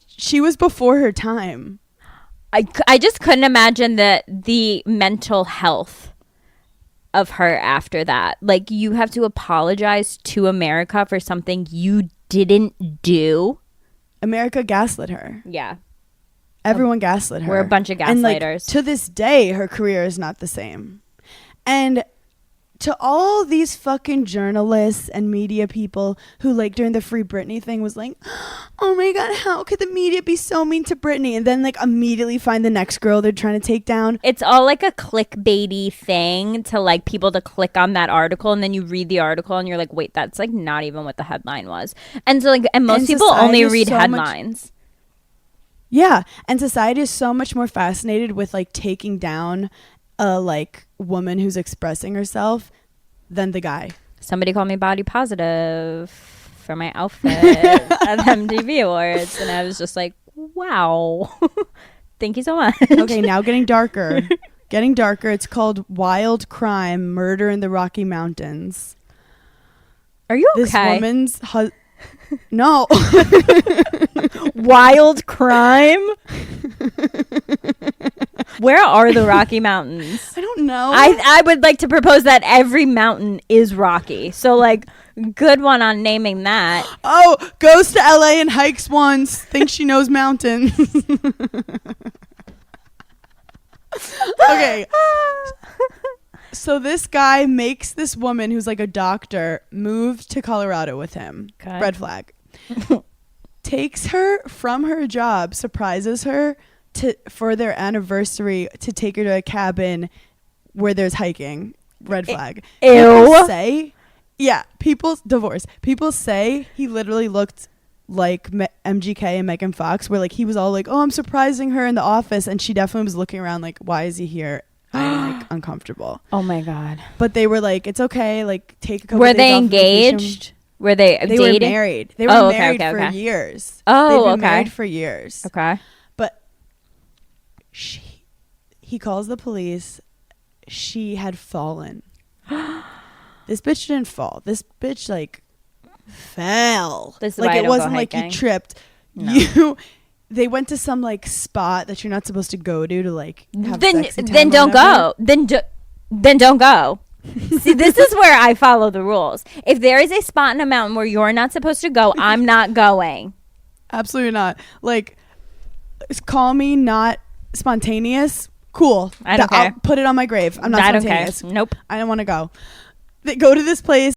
she was before her time. I just couldn't imagine the mental health of her after that. Like, you have to apologize to America for something you didn't do. America gaslit her. Yeah. Everyone gaslit her. We're a bunch of gaslighters. And like, to this day, her career is not the same. And to all these fucking journalists and media people who like during the Free Britney thing was like, oh my God, how could the media be so mean to Britney? And then like immediately find the next girl they're trying to take down. It's all like a clickbaity thing to like people to click on that article, and then you read the article and you're like, wait, that's like not even what the headline was. And so like, and most people only read headlines. Yeah. And society is so much more fascinated with like taking down a like woman who's expressing herself than the guy. Somebody called me body positive for my outfit at MTV Awards, and I was just like, wow. Thank you so much. Okay, now getting darker. Getting darker. It's called Wild Crime: Murder in the Rocky Mountains. Are you okay? This woman's no. Wild crime? Where are the Rocky Mountains? I don't know. I would like to propose that every mountain is rocky. So, like, good one on naming that. Oh, goes to LA and hikes once. Thinks she knows mountains. Okay. So this guy makes this woman who's like a doctor move to Colorado with him. Okay. Red flag. Takes her from her job, surprises her for their anniversary to take her to a cabin where there's hiking. Red flag. Ew. People say he literally looked like MGK and Megan Fox, where like he was all like, oh, I'm surprising her in the office, and she definitely was looking around like, why is he here? I'm like uncomfortable. Oh my God. But they were like, it's okay, like take a couple Were days they off engaged? Were they They dating? were married. They were married for okay. years. Oh, They've been okay. married for years. Okay. But he calls the police. She had fallen. This bitch didn't fall. This bitch like fell. This is like why I it don't wasn't go like you hiking. tripped. No. They went to some like spot that you're not supposed to go to like have Then sexy time then or don't whatever. go. Then don't go. See, this is where I follow the rules. If there is a spot in a mountain where you're not supposed to go, I'm not going. Absolutely not. Like, call me not spontaneous. Cool. I don't care. I'll put it on my grave. I'm not I don't care. spontaneous. Nope. I don't want to go. They go to this place.